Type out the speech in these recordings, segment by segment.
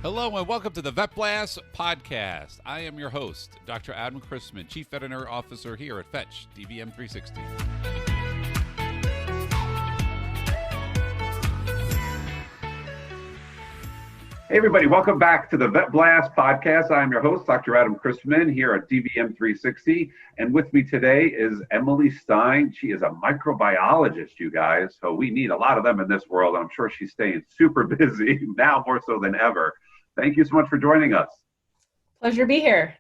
Hello and welcome to the Vet Blast podcast. I am your host, Dr. Adam Christman, Chief Veterinary Officer here at Fetch DVM360. Hey everybody, welcome back to the Vet Blast podcast. I'm your host, Dr. Adam Christman here at DVM360. And with me today is Emily Stein. She is a microbiologist, you guys. So we need a lot of them in this world. I'm sure she's staying super busy now more so than ever. Thank you so much for joining us. Pleasure to be here.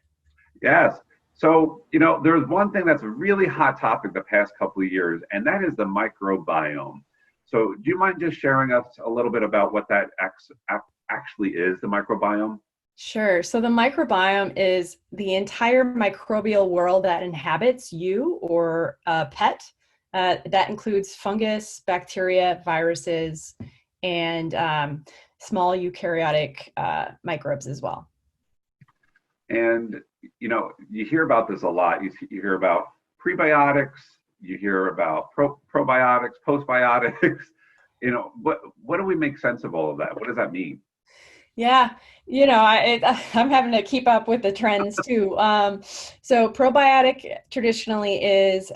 Yes. So, there's one thing that's a really hot topic the past couple of years, and that is the microbiome. So do you mind just sharing us a little bit about what that actually is, the microbiome? Sure. So the microbiome is the entire microbial world that inhabits you or a pet. That includes fungus, bacteria, viruses, and small eukaryotic microbes as well. And, you hear about this a lot. You hear about prebiotics, you hear about probiotics, postbiotics. What do we make sense of all of that? What does that mean? Yeah, I'm having to keep up with the trends too. So probiotic traditionally is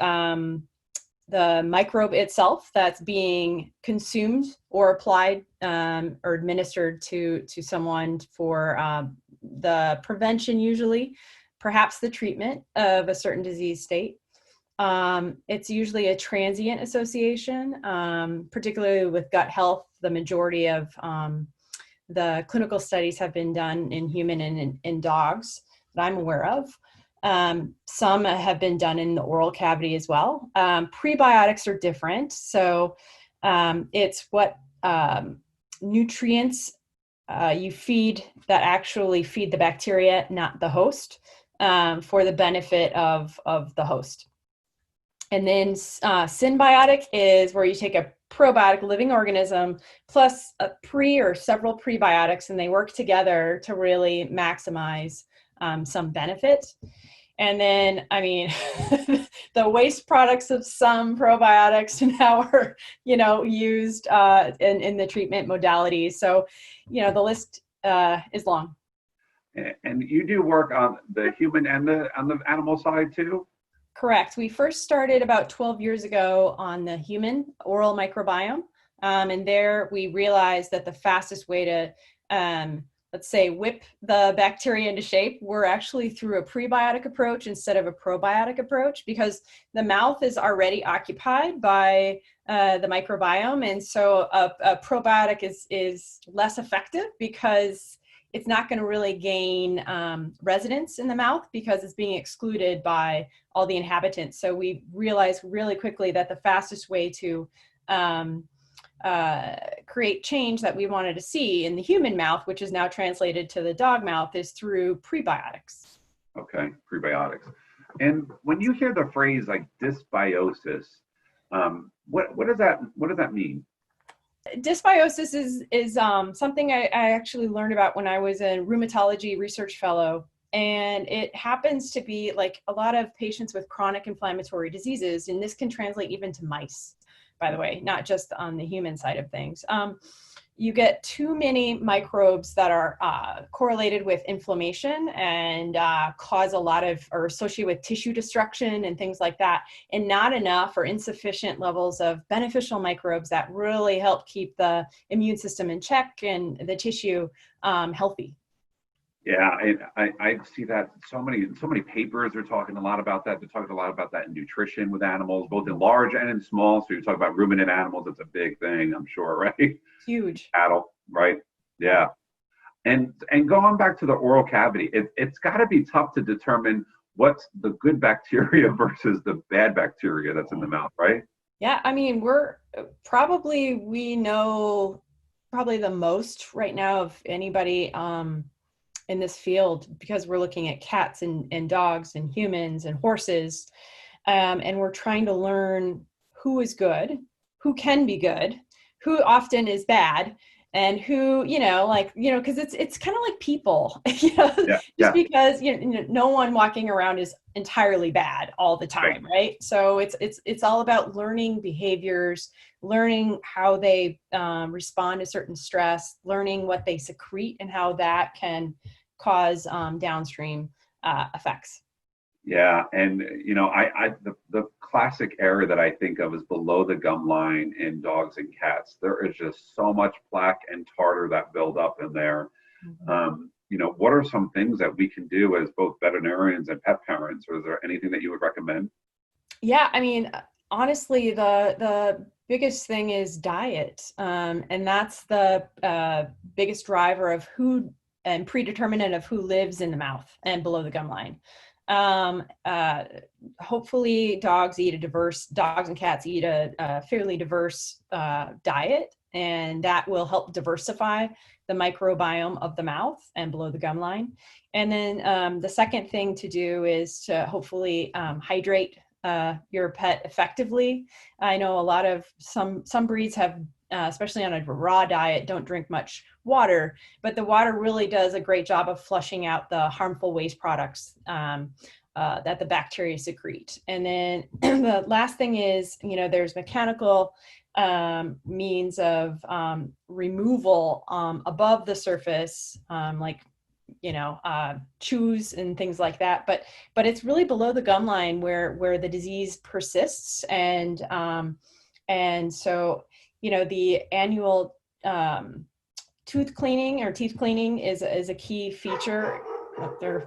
the microbe itself that's being consumed or applied or administered to someone for the prevention, usually, perhaps the treatment of a certain disease state. It's usually a transient association, particularly with gut health. The majority of the clinical studies have been done in human and in dogs that I'm aware of. Some have been done in the oral cavity as well. Prebiotics are different. So it's what nutrients you feed that actually feed the bacteria, not the host, for the benefit of the host. And then symbiotic is where you take a probiotic living organism plus a or several prebiotics, and they work together to really maximize some benefit. And then, the waste products of some probiotics now are, used in the treatment modalities. So, the list is long. And you do work on the human and on the animal side too? Correct. We first started about 12 years ago on the human oral microbiome. And there we realized that the fastest way to, let's say, whip the bacteria into shape were actually through a prebiotic approach instead of a probiotic approach, because the mouth is already occupied by the microbiome. And so a probiotic is less effective because it's not going to really gain residence in the mouth because it's being excluded by all the inhabitants. So we realized really quickly that the fastest way to create change that we wanted to see in the human mouth, which is now translated to the dog mouth, is through prebiotics. Okay, prebiotics. And when you hear the phrase like dysbiosis, what does that mean? Dysbiosis is something I actually learned about when I was a rheumatology research fellow. And it happens to be like a lot of patients with chronic inflammatory diseases, and this can translate even to mice, by the way, not just on the human side of things. You get too many microbes that are correlated with inflammation and cause a lot of, or associated with tissue destruction and things like that, and not enough or insufficient levels of beneficial microbes that really help keep the immune system in check and the tissue healthy. Yeah, I see that so many papers are talking a lot about that. They're talking a lot about that in nutrition with animals, both in large and in small. So you talk about ruminant animals, it's a big thing, I'm sure, right? Huge. Cattle, right? Yeah. And going back to the oral cavity, it's got to be tough to determine what's the good bacteria versus the bad bacteria that's in the mouth, right? Yeah, we know probably the most right now of anybody in this field, because we're looking at cats and dogs and humans and horses, and we're trying to learn who is good, who can be good, who often is bad, and who, because it's kind of like people, Yeah. just because no one walking around is entirely bad all the time, right? So it's all about learning behaviors, learning how they respond to certain stress, learning what they secrete and how that can cause downstream effects. Yeah, and the classic error that I think of is below the gum line in dogs and cats. There is just so much plaque and tartar that build up in there. What are some things that we can do as both veterinarians and pet parents, or is there anything that you would recommend? Yeah, I mean, honestly, the biggest thing is diet, and that's the biggest driver of who and predeterminant of who lives in the mouth and below the gum line. Hopefully dogs and cats eat a fairly diverse diet, and that will help diversify the microbiome of the mouth and below the gum line. And then the second thing to do is to hopefully hydrate your pet effectively. I know a lot of some breeds have, especially on a raw diet, don't drink much water, but the water really does a great job of flushing out the harmful waste products that the bacteria secrete. And then the last thing is, there's mechanical means of removal above the surface, like chews and things like that, but it's really below the gum line where the disease persists. And so the annual tooth cleaning is a key feature.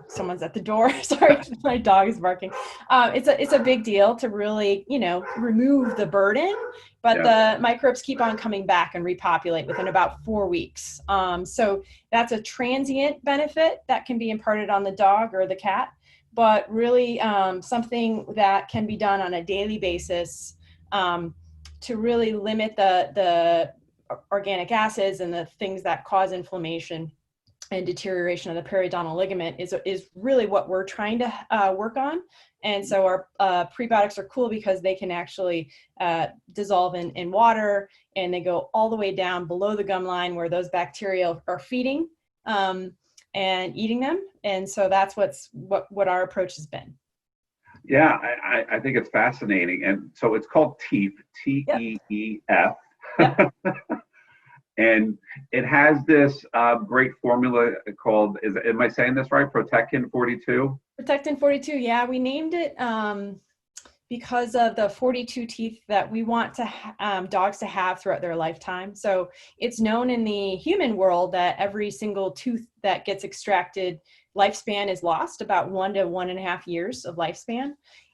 Someone's at the door. Sorry, my dog is barking. It's a big deal to really, remove the burden, but the microbes keep on coming back and repopulate within about 4 weeks. So that's a transient benefit that can be imparted on the dog or the cat, but really something that can be done on a daily basis to really limit the organic acids and the things that cause inflammation and deterioration of the periodontal ligament is really what we're trying to work on. And so our prebiotics are cool because they can actually dissolve in water, and they go all the way down below the gum line where those bacteria are feeding and eating them. And so that's what our approach has been. Yeah, I think it's fascinating. And so it's called TEEF, T-E-E-F. Yep. And it has this great formula called, am I saying this right? Protekin 42? Protekin 42, yeah. We named it because of the 42 teeth that we want dogs to have throughout their lifetime. So it's known in the human world that every single tooth that gets extracted, lifespan is lost, about 1 to 1.5 years of lifespan.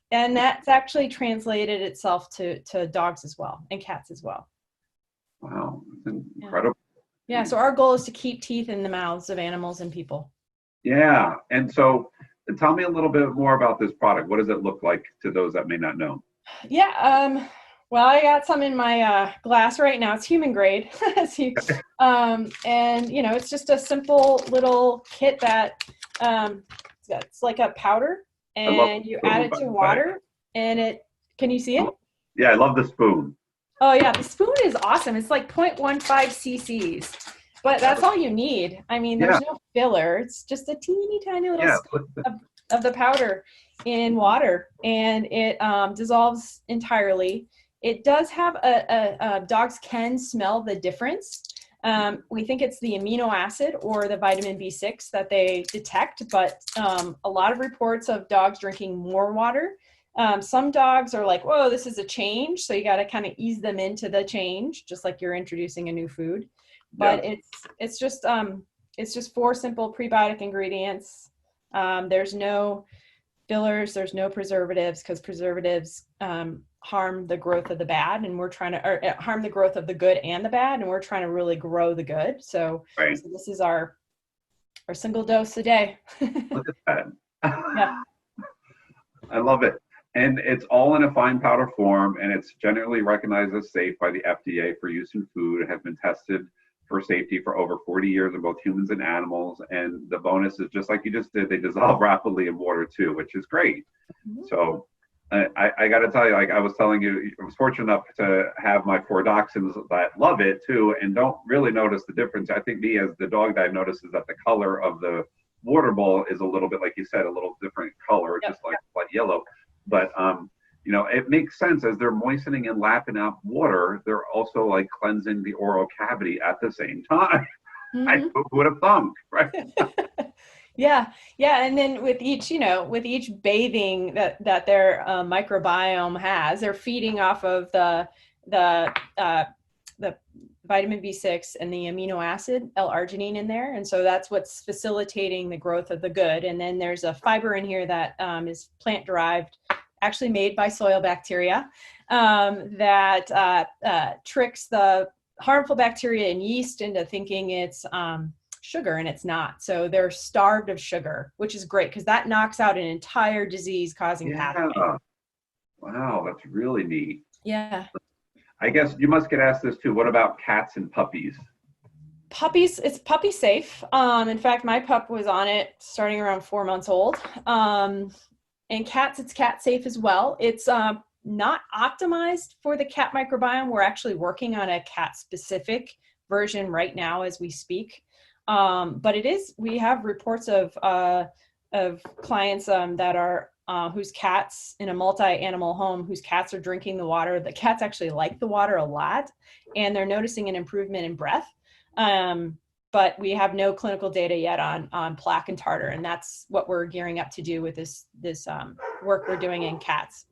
And that's actually translated itself to dogs as well, and cats as well. Wow, that's incredible. Yeah, so our goal is to keep teeth in the mouths of animals and people. Yeah, and so tell me a little bit more about this product. What does it look like to those that may not know? Yeah, well, I got some in my glass right now. It's human grade. And, it's just a simple little kit that it's like a powder, and you add it to water, and can you see it? Yeah, I love the spoon. Oh yeah, the spoon is awesome. It's like 0.15 cc's, but that's all you need. I mean, there's no filler. It's just a teeny tiny little scoop of the powder in water, and it dissolves entirely. It does have dogs can smell the difference. We think it's the amino acid or the vitamin B6 that they detect, but a lot of reports of dogs drinking more water. Some dogs are like, whoa, this is a change. So you got to kind of ease them into the change, just like you're introducing a new food. But it's just 4 simple prebiotic ingredients. There's no fillers, there's no preservatives, because preservatives harm the growth of the bad, and we're trying to harm the growth of the good and the bad, and we're trying to really grow the good. So this is our single dose a day. Look at that. Yeah. I love it. And it's all in a fine powder form, and it's generally recognized as safe by the FDA for use in food. It has been tested for safety for over 40 years in both humans and animals. And the bonus is, just like you just did, they dissolve rapidly in water too, which is great. Mm-hmm. So I got to tell you, like I was telling you, I was fortunate enough to have my 4 dachshunds that love it too, and don't really notice the difference. I think me as the dog that I've noticed is that the color of the water bowl is a little bit, like you said, a little different color, Yep. just like yellow. But it makes sense as they're moistening and lapping up water, they're also like cleansing the oral cavity at the same time. Mhm. Who would have thunk, right? Yeah, and then with each bathing that their microbiome has, they're feeding off of the vitamin B6 and the amino acid L-arginine in there, and so that's what's facilitating the growth of the good. And then there's a fiber in here that is plant derived, actually made by soil bacteria, that tricks the harmful bacteria and yeast into thinking it's sugar, and it's not. So they're starved of sugar, which is great because that knocks out an entire disease-causing pathway. Wow, that's really neat. Yeah. I guess you must get asked this too. What about cats and puppies? Puppies, it's puppy safe. In fact, my pup was on it starting around 4 months old. And cats, it's cat safe as well. It's not optimized for the cat microbiome. We're actually working on a cat specific version right now as we speak. But we have reports of clients that are whose cats in a multi-animal home, whose cats are drinking the water. The cats actually like the water a lot, and they're noticing an improvement in breath. But we have no clinical data yet on plaque and tartar, and that's what we're gearing up to do with this work we're doing in cats.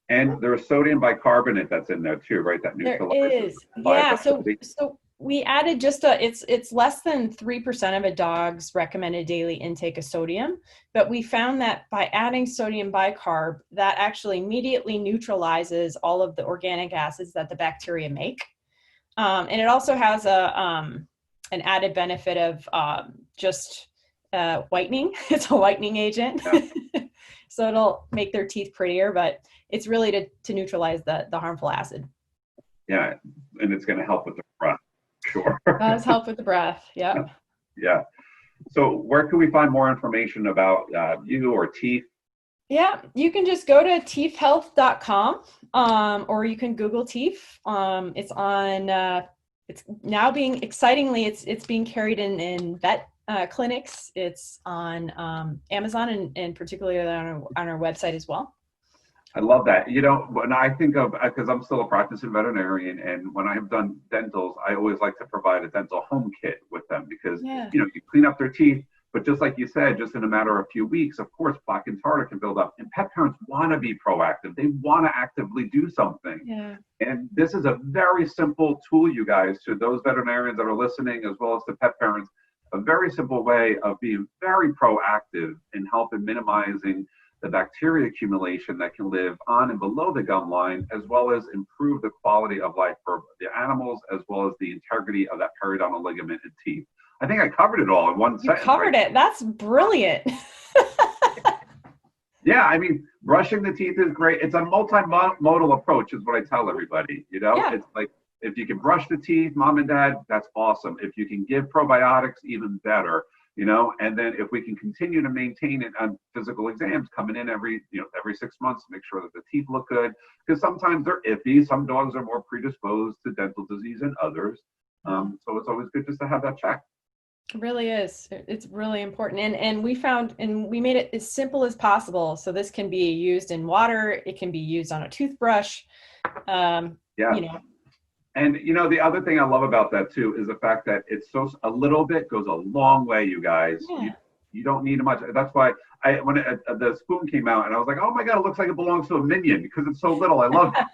And there's sodium bicarbonate that's in there too, right? That neutralizes. There is, yeah. So we added it's less than 3% of a dog's recommended daily intake of sodium, but we found that by adding sodium bicarb, that actually immediately neutralizes all of the organic acids that the bacteria make. And it also has an added benefit of just whitening. It's a whitening agent. Yeah. So it'll make their teeth prettier, but it's really to neutralize the harmful acid. Yeah, and it's going to help with the breath. Sure. Does help with the breath. Yep. Yeah. So where can we find more information about you or teeth? Yeah, you can just go to teethhealth.com, or you can Google teeth. It's on. It's now being it's being carried in vet clinics. It's on Amazon and particularly on our website as well. I love that. When I think of, because I'm still a practicing veterinarian, and when I have done dentals, I always like to provide a dental home kit with them because, you clean up their teeth, but just like you said, just in a matter of a few weeks, of course, plaque and tartar can build up, and pet parents want to be proactive. They want to actively do something. Yeah. And this is a very simple tool, you guys, to those veterinarians that are listening, as well as the pet parents, a very simple way of being very proactive in helping minimizing the bacteria accumulation that can live on and below the gum line, as well as improve the quality of life for the animals, as well as the integrity of that periodontal ligament and teeth. I think I covered it all in one sentence. You covered it. That's brilliant. Yeah, I mean, brushing the teeth is great. It's a multimodal approach is what I tell everybody, Yeah. It's like, if you can brush the teeth, mom and dad, that's awesome. If you can give probiotics, even better. And then if we can continue to maintain it on physical exams coming in every 6 months to make sure that the teeth look good, because sometimes they're iffy. Some dogs are more predisposed to dental disease than others. So it's always good just to have that check. It really is. It's really important. And we found, and we made it as simple as possible. So this can be used in water. It can be used on a toothbrush. And the other thing I love about that too is the fact that it's a little bit goes a long way, you guys. Yeah. You don't need much. That's why when the spoon came out, and I was like, oh my God, it looks like it belongs to a minion because it's so little. I love it.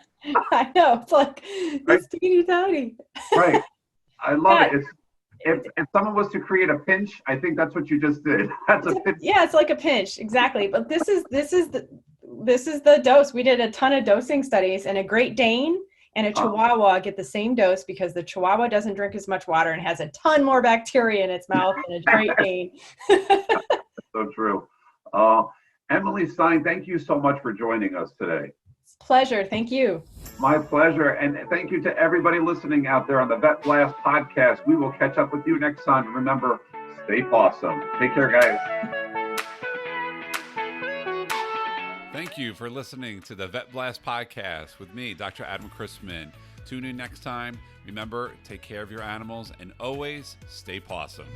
I know. It's like it's teeny tiny. Right. I love it. If someone was to create a pinch, I think that's what you just did. That's a pinch. Yeah, it's like a pinch, exactly. But this is the dose. We did a ton of dosing studies, and a Great Dane and a Chihuahua get the same dose because the Chihuahua doesn't drink as much water and has a ton more bacteria in its mouth than a Great Dane. So true. Emily Stein, thank you so much for joining us today. It's a pleasure. Thank you. My pleasure. And thank you to everybody listening out there on the Vet Blast podcast. We will catch up with you next time. Remember, stay awesome. Take care, guys. Thank Thank you for listening to the Vet Blast podcast with me, Dr. Adam Christman. Tune in next time. Remember, take care of your animals and always stay pawsome.